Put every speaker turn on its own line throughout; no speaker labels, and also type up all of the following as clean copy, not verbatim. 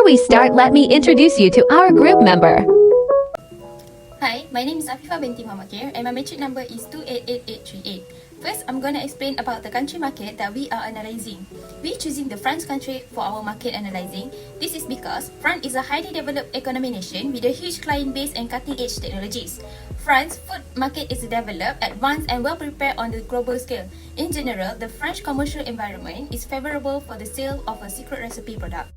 we start, let me introduce you to our group member.
Hi, my name is Afifah binti Muhammad Khair and my metric number is 288838. First, I'm going to explain about the country market that we are analyzing. We're choosing the France country for our market analyzing. This is because France is a highly developed economy nation with a huge client base and cutting-edge technologies. France's food market is developed, advanced and well prepared on the global scale. In general, the French commercial environment is favorable for the sale of a secret recipe product.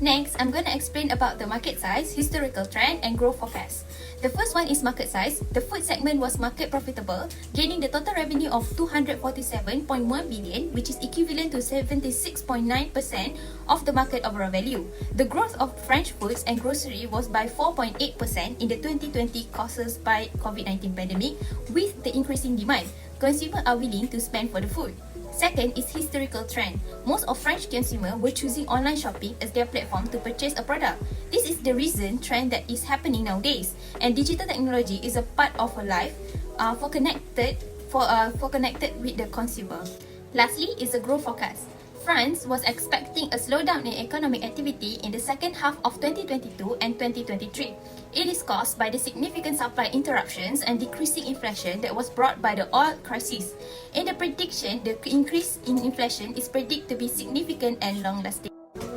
Next, I'm going to explain about the market size, historical trend and growth forecast. The first one is market size. The food segment was market profitable, gaining the total revenue of 247.1 billion, which is equivalent to 76.9% of the market overall value. The growth of French foods and grocery was by 4.8% in the 2020 caused by COVID-19 pandemic. With the increasing demand, consumers are willing to spend for the food. Second is historical trend. Most of French consumers were choosing online shopping as their platform to purchase a product. This is the recent trend that is happening nowadays, and digital technology is a part of our life for connected with the consumer. Lastly is the growth forecast. France was expecting a slowdown in economic activity in the second half of 2022 and 2023. It is caused by the significant supply interruptions and decreasing inflation that was brought by the oil crisis. In the prediction, the increase in inflation is predicted to be significant and long-lasting.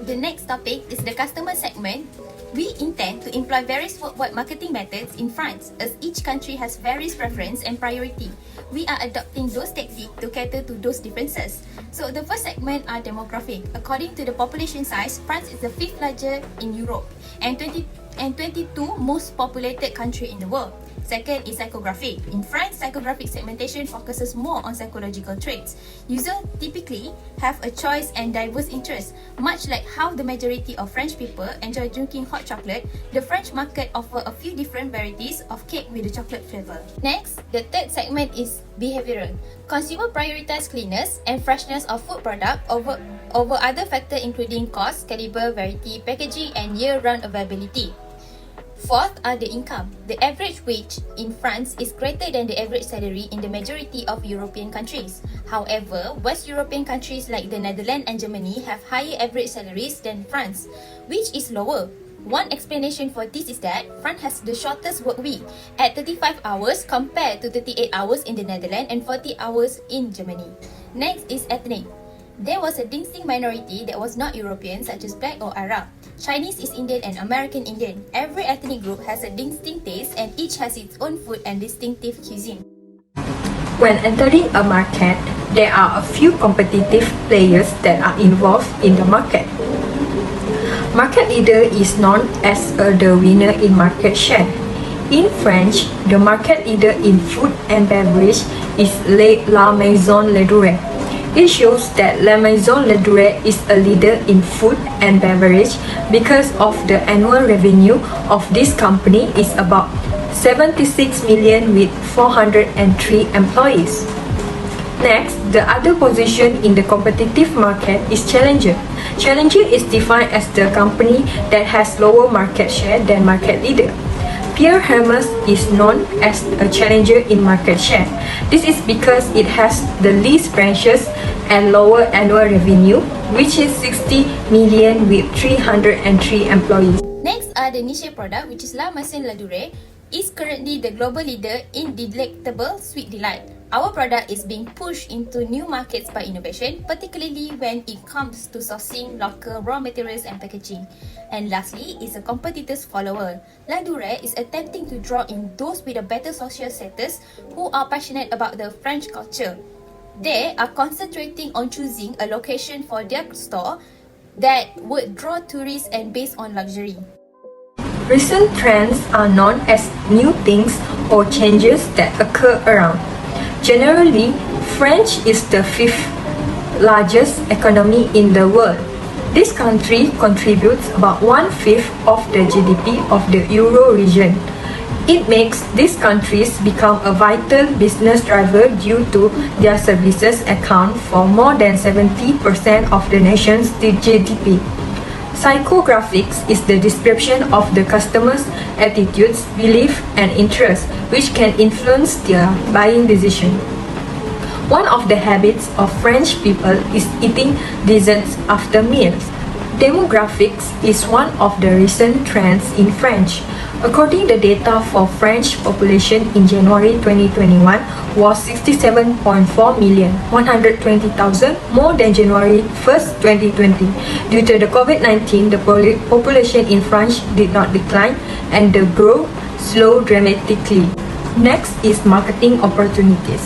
The next topic is the customer segment. We intend to employ various worldwide marketing methods in France, as each country has various preference and priority. We are adopting those tactics to cater to those differences. So the first segment are demographic. According to the population size, France is the 5th largest in Europe and 22 most populated country in the world. Second is psychographic. In France, psychographic segmentation focuses more on psychological traits. Users typically have a choice and diverse interests. Much like how the majority of French people enjoy drinking hot chocolate, the French market offers a few different varieties of cake with a chocolate flavor. Next, the third segment is behavioral. Consumers prioritize cleanness and freshness of food product over other factors including cost, caliber, variety, packaging, and year-round availability. Fourth are the income. The average wage in France is greater than the average salary in the majority of European countries. However, West European countries like the Netherlands and Germany have higher average salaries than France, which is lower. One explanation for this is that France has the shortest work week at 35 hours compared to 38 hours in the Netherlands and 40 hours in Germany. Next is ethnic. There was a distinct minority that was not European, such as Black or Arab. Chinese is Indian and American Indian. Every ethnic group has a distinct taste and each has its own food and distinctive cuisine.
When entering a market, there are a few competitive players that are involved in the market. Market leader is known as the winner in market share. In French, the market leader in food and beverage is La Maison Ladurée. It shows that La Maison Ladurée is a leader in food and beverage because of the annual revenue of this company is about 76 million with 403 employees. Next, the other position in the competitive market is Challenger. Challenger is defined as the company that has lower market share than market leader. Pierre Hermes is known as a challenger in market share. This is because it has the least branches and lower annual revenue, which is 60 million with 303 employees.
Next are the niche product, which is La Maison Ladurée is currently the global leader in delectable sweet delight. Our product is being pushed into new markets by innovation, particularly when it comes to sourcing local raw materials and packaging. And lastly is a competitor's follower. Ladurée is attempting to draw in those with a better social status who are passionate about the French culture. They are concentrating on choosing a location for their store that would draw tourists and based on luxury.
Recent trends are known as new things or changes that occur around. Generally, French is the 5th largest economy in the world. This country contributes about 1/5 of the GDP of the Euro region. It makes these countries become a vital business driver due to their services account for more than 70% of the nation's GDP. Psychographics is the description of the customer's attitudes, beliefs, and interests, which can influence their buying decision. One of the habits of French people is eating desserts after meals. Demographics is one of the recent trends in French. According to data for French population in January 2021 was 67.4 million, 120,000 more than January 1st, 2020. Due to the COVID-19, the population in France did not decline and the growth slowed dramatically. Next is marketing opportunities.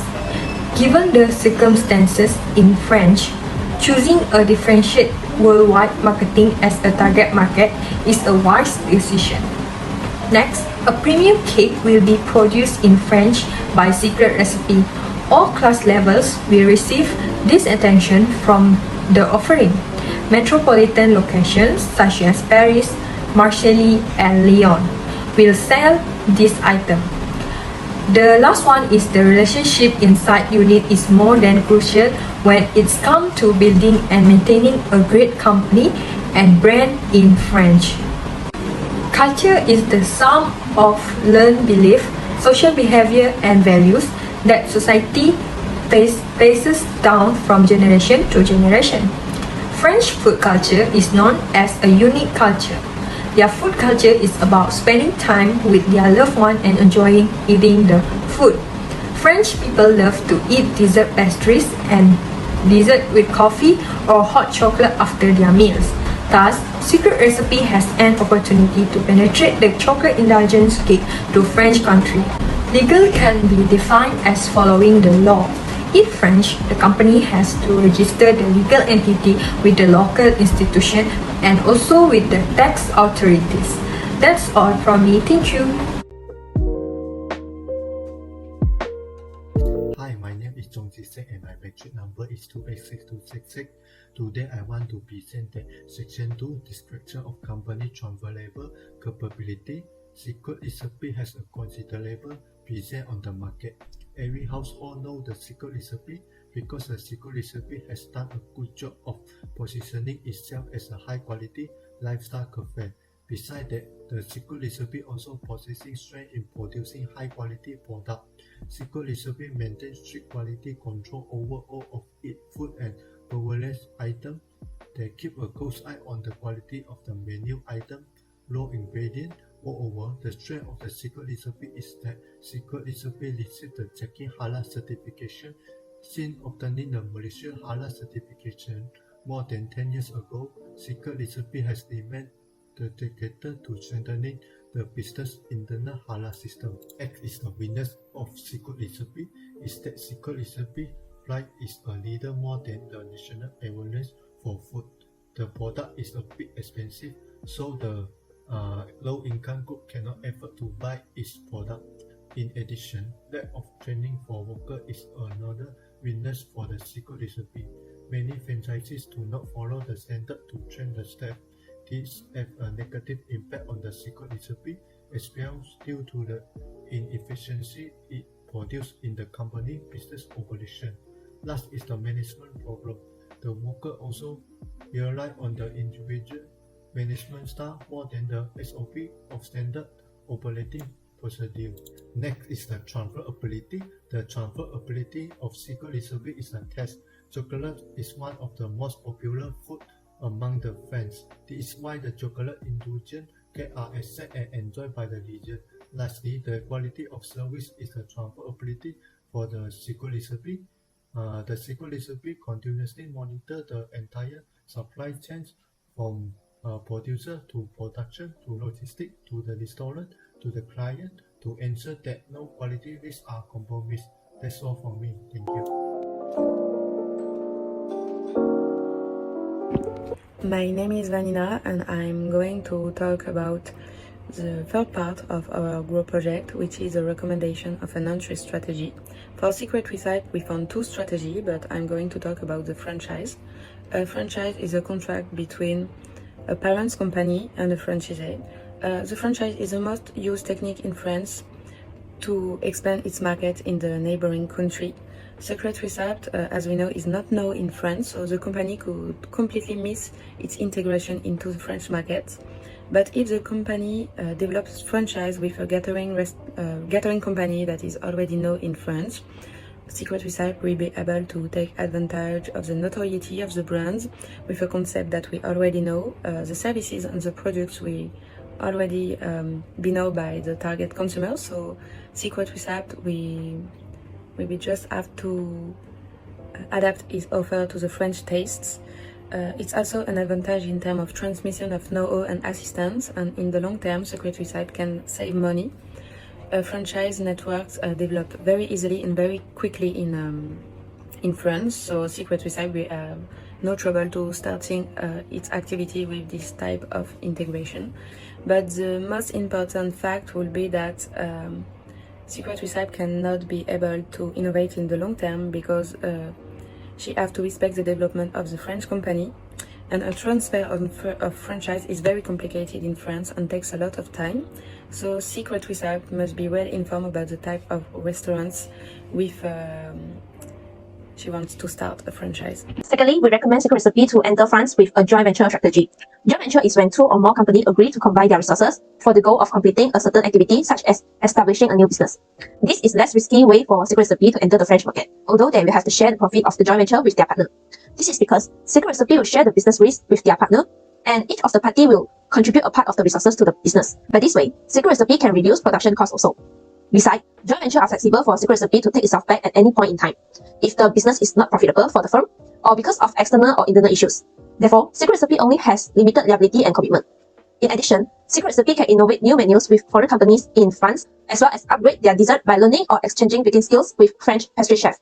Given the circumstances in French, choosing a differentiated worldwide marketing as a target market is a wise decision. Next, a premium cake will be produced in French by Secret Recipe. All class levels will receive this attention from the offering. Metropolitan locations such as Paris, Marseille, and Lyon will sell this item. The last one is the relationship inside unit is more than crucial when it's come to building and maintaining a great company and brand in French. Culture is the sum of learned belief, social behavior, and values that society passes down from generation to generation. French food culture is known as a unique culture. Their food culture is about spending time with their loved one and enjoying eating the food. French people love to eat dessert pastries and dessert with coffee or hot chocolate after their meals. Thus, Secret Recipe has an opportunity to penetrate the chocolate indulgence cake to French country. Legal can be defined as following the law. In French, the company has to register the legal entity with the local institution and also with the tax authorities. That's all from me. Thank you.
Hi, my name is Zhong Jisek and my metric number is 286266. Today I want to present the Section 2 Description of Company Transferable Capability. Secret Recipe has a considerable presence on the market. Every household knows the Secret Recipe because the Secret Recipe has done a good job of positioning itself as a high-quality lifestyle cafe. Besides that, the Secret Recipe also possessing strength in producing high-quality products. Secret Recipe maintains strict quality control over all of its food and beverage items. They keep a close eye on the quality of the menu item, low ingredient. Moreover, the strength of the Secret Recipe is that Secret Recipe received the checking halal certification. Since obtaining the Malaysian halal certification more than 10 years ago, Secret Recipe has remained dedicated to strengthening the business internal halal system. X is the winners of Secret Recipe is that Secret Recipe Pride is a leader more than the national awareness for food. The product is a bit expensive, so the low-income group cannot afford to buy its product. In addition, lack of training for workers is another weakness for the Secret Recipe. Many franchises do not follow the standard to train the staff. This has a negative impact on the Secret Recipe as well due to the inefficiency it produces in the company business operation. Last is the management problem. The worker also rely on the individual management style more than the SOP of standard operating procedure. Next is the transferability. The transferability of Secret Recipe is a test. Chocolate is one of the most popular food among the fans. This is why the chocolate indulgence cakes are accepted and enjoyed by the region. Lastly, the quality of service is the transferability for the Secret Recipe. The Secret Recipe continuously monitor the entire supply chain from producer to production to logistics to the restaurant to the client to ensure that no quality risks are compromised. That's all from me. Thank you.
My name is Vanina and I'm going to talk about the third part of our Grow project, which is a recommendation of an entry strategy. For Secret Recipe, we found two strategies, but I'm going to talk about the franchise. A franchise is a contract between a parent company and a franchisee. The franchise is the most used technique in France to expand its market in the neighboring country. Secret Recipe, as we know, is not known in France, so the company could completely miss its integration into the French market. But if the company develops franchise with a gathering company that is already known in France, Secret Recipe will be able to take advantage of the notoriety of the brands with a concept that we already know, the services and the products we already be known by the target consumers. So Secret Recipe, we will just have to adapt its offer to the French tastes. It's also an advantage in terms of transmission of know-how and assistance, and in the long term, Secret Recipe can save money. Franchise networks develop very easily and very quickly in France, so Secret Recipe will have no trouble to starting its activity with this type of integration. But the most important fact will be that Secret Recipe cannot be able to innovate in the long term because she have to respect the development of the French company, and a transfer of franchise is very complicated in France and takes a lot of time. So Secret Recipe must be well informed about the type of restaurants with she wants to start a franchise.
Secondly, we recommend Secret Recipe to enter France with a joint venture strategy. Joint venture is when two or more companies agree to combine their resources for the goal of completing a certain activity, such as establishing a new business. This is less risky way for Secret Recipe to enter the French market, although they will have to share the profit of the joint venture with their partner. This is because Secret Recipe will share the business risk with their partner, and each of the party will contribute a part of the resources to the business. By this way, Secret Recipe can reduce production costs also. Besides, joint ventures are flexible for Secret Recipe to take itself back at any point in time, if the business is not profitable for the firm, or because of external or internal issues. Therefore, Secret Recipe only has limited liability and commitment. In addition, Secret Recipe can innovate new menus with foreign companies in France, as well as upgrade their dessert by learning or exchanging baking skills with French pastry chefs.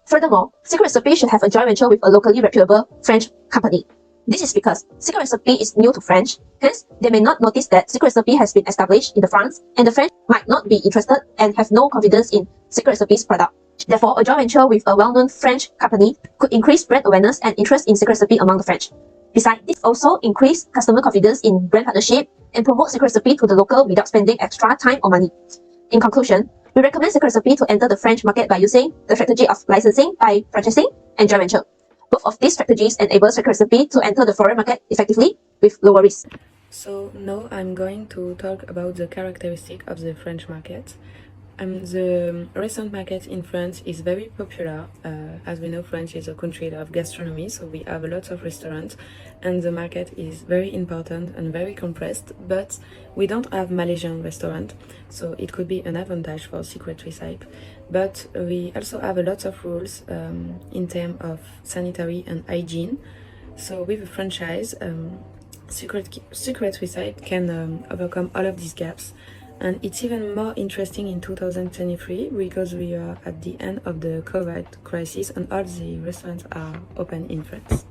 Furthermore, Secret Recipe should have a joint venture with a locally reputable French company. This is because Secret Recipe is new to French, hence they may not notice that Secret Recipe has been established in the France, and the French might not be interested and have no confidence in Secret Recipe's product. Therefore, a joint venture with a well-known French company could increase brand awareness and interest in Secret Recipe among the French. Besides, this also increase customer confidence in brand partnership and promote Secret Recipe to the local without spending extra time or money. In conclusion, we recommend Secret Recipe to enter the French market by using the strategy of licensing by franchising and joint venture. Both of these strategies enable Secret Recipe to enter the foreign market effectively with lower risk.
So now I'm going to talk about the characteristic of the French market. The restaurant market in France is very popular. As we know, France is a country of gastronomy, so we have lots of restaurants, and the market is very important and very compressed, but we don't have Malaysian restaurant, so it could be an advantage for Secret Recipe. But we also have a lot of rules in terms of sanitary and hygiene. So with a franchise, Secret Recipe can overcome all of these gaps. And it's even more interesting in 2023 because we are at the end of the COVID crisis and all the restaurants are open in France.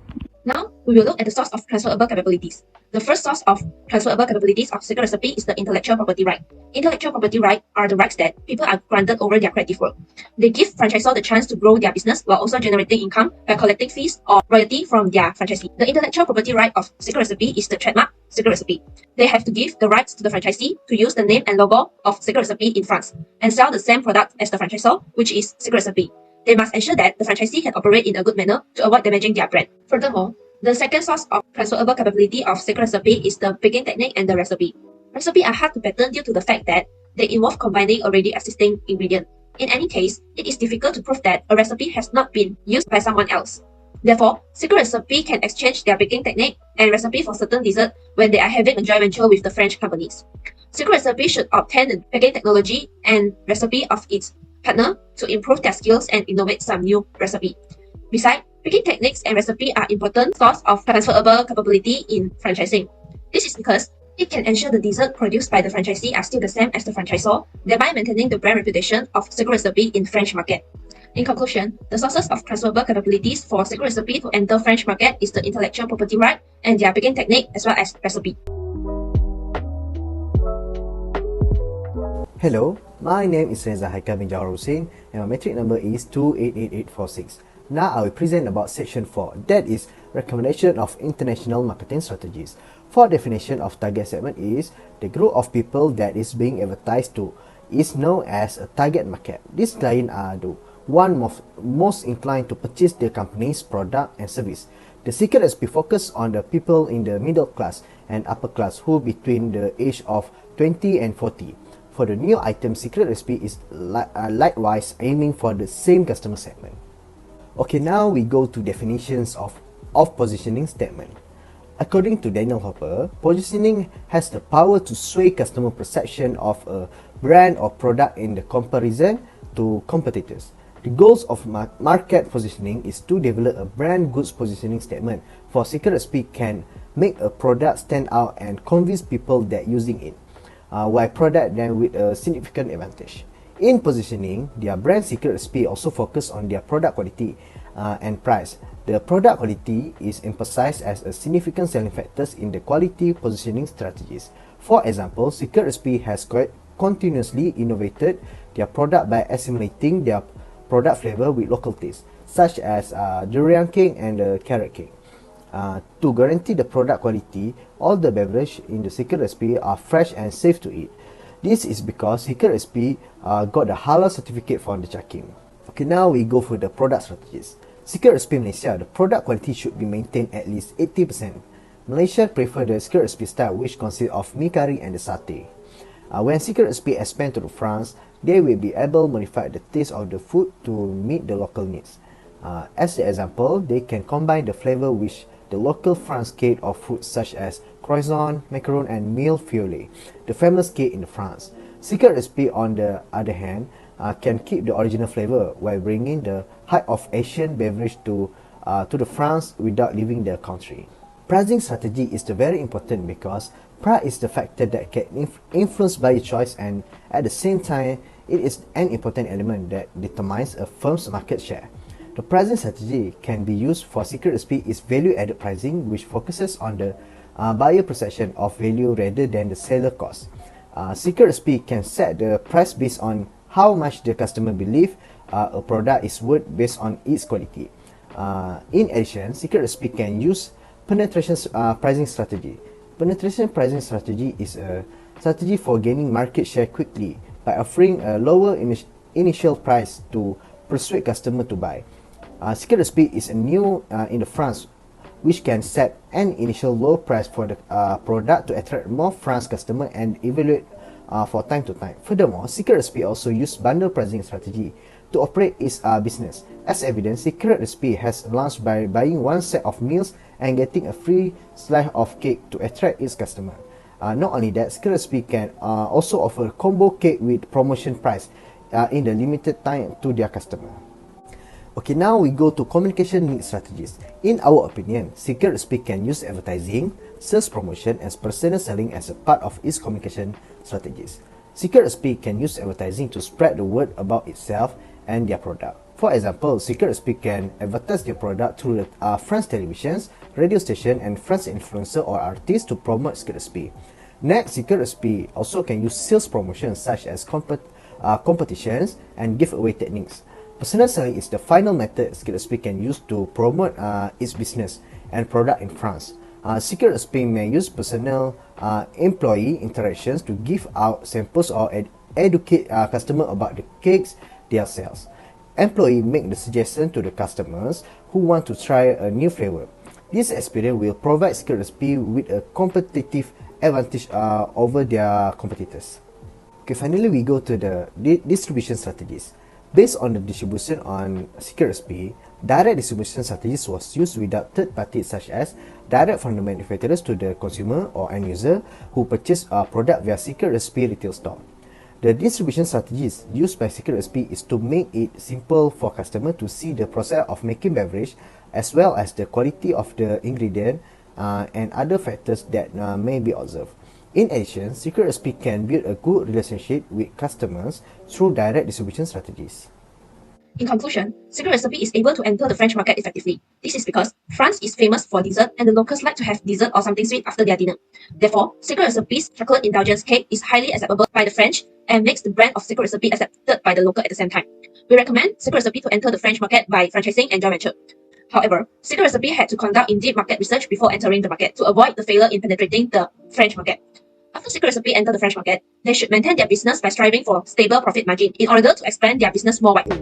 Now, we will look at the source of transferable capabilities. The first source of transferable capabilities of Secret Recipe is the intellectual property right. Intellectual property rights are the rights that people are granted over their creative work. They give franchisors the chance to grow their business while also generating income by collecting fees or royalty from their franchisee. The intellectual property right of Secret Recipe is the trademark Secret Recipe. They have to give the rights to the franchisee to use the name and logo of Secret Recipe in France and sell the same product as the franchisor, which is Secret Recipe. They must ensure that the franchisee can operate in a good manner to avoid damaging their brand. Furthermore, the second source of transferable capability of Secret Recipe is the baking technique and the recipe. Recipes are hard to patent due to the fact that they involve combining already existing ingredients. In any case, it is difficult to prove that a recipe has not been used by someone else. Therefore, Secret Recipe can exchange their baking technique and recipe for certain desserts when they are having a joint venture with the French companies. Secret Recipe should obtain the baking technology and recipe of its partner to improve their skills and innovate some new recipe. Besides, baking techniques and recipe are important source of transferable capability in franchising. This is because it can ensure the dessert produced by the franchisee are still the same as the franchisor, thereby maintaining the brand reputation of Secret Recipe in French market. In conclusion, the sources of transferable capabilities for Secret Recipe to enter French market is the intellectual property right and their baking technique as well as recipe.
Hello, my name is Reza Haikal bin Jawhar Hussein and my metric number is 288846. Now I will present about section 4, that is recommendation of international marketing strategies. For definition of target segment is the group of people that is being advertised to is known as a target market. These clients are the one most inclined to purchase the company's product and service. The Secret Recipe focus on the people in the middle class and upper class who between the age of 20 and 40. For the new item, secret recipe is likewise aiming for the same customer segment. Okay, now we go to definitions of positioning statement. According to Daniel Hopper, positioning has the power to sway customer perception of a brand or product in the comparison to competitors. The goals of market positioning is to develop a brand goods positioning statement for secret recipe can make a product stand out and convince people that using it, while product then with a significant advantage. In positioning, their brand secret recipe also focus on their product quality and price. The product quality is emphasized as a significant selling factors in the quality positioning strategies. For example, secret recipe has continuously innovated their product by assimilating their product flavor with local tastes, such as durian cake and carrot cake. To guarantee the product quality, all the beverage in the secret recipe are fresh and safe to eat. This is because secret recipe got the halal certificate from the checking. Okay, now we go for the product strategies. Secret recipe Malaysia, the product quality should be maintained at least 80%. Malaysia prefer the secret recipe style, which consists of mee curry and the satay. When secret recipe expand to France, they will be able to modify the taste of the food to meet the local needs. As an example, they can combine the flavor with the local France cake of foods such as croissant, macaron and mille feuillet, the famous cake in France. Secret recipe, on the other hand, can keep the original flavor while bringing the height of Asian beverage to the France without leaving the country. Pricing strategy is very important because price is the factor that can influence buyer choice, and at the same time, it is an important element that determines a firm's market share. The pricing strategy can be used for secret recipe is value-added pricing, which focuses on the buyer perception of value rather than the seller cost. Secret recipe can set the price based on how much the customer believe a product is worth based on its quality. In addition, secret recipe can use penetration pricing strategy. Penetration pricing strategy is a strategy for gaining market share quickly by offering a lower initial price to persuade customer to buy. Secret recipe is a new in the France, which can set an initial low price for the product to attract more France customer and evaluate for time to time. Furthermore, secret recipe also use bundle pricing strategy to operate its business. As evidence, secret recipe has launched by buying one set of meals and getting a free slice of cake to attract its customer. Not only that, secret recipe can also offer combo cake with promotion price in the limited time to their customer. Okay, now we go to communication need strategies. In our opinion, secret recipe can use advertising, sales promotion, and personal selling as a part of its communication strategies. Secret recipe can use advertising to spread the word about itself and their product. For example, secret recipe can advertise their product through the French televisions, radio station, and French influencer or artists to promote secret recipe. Next, secret recipe also can use sales promotions such as competitions and giveaway techniques. Personal selling is the final method secret recipe can use to promote its business and product in France. Secret recipe may use personal employee interactions to give out samples or educate customer about the cakes they sell. Employee make the suggestion to the customers who want to try a new flavor. This experience will provide secret recipe with a competitive advantage over their competitors. Okay, finally we go to the distribution strategies. Based on the distribution on secret recipe, direct distribution strategies was used without third parties such as direct from the manufacturers to the consumer or end user who purchase a product via secret recipe retail store. The distribution strategies used by secret recipe is to make it simple for customer to see the process of making beverage as well as the quality of the ingredient and other factors that may be observed. In addition, secret recipe can build a good relationship with customers through direct distribution strategies.
In conclusion, secret recipe is able to enter the French market effectively. This is because France is famous for dessert and the locals like to have dessert or something sweet after their dinner. Therefore, secret recipe's chocolate indulgence cake is highly acceptable by the French and makes the brand of secret recipe accepted by the local at the same time. We recommend secret recipe to enter the French market by franchising and joint venture. However, secret recipe had to conduct in-depth market research before entering the market to avoid the failure in penetrating the French market. After secret recipe enter the French market, they should maintain their business by striving for stable profit margin in order to expand their business more widely.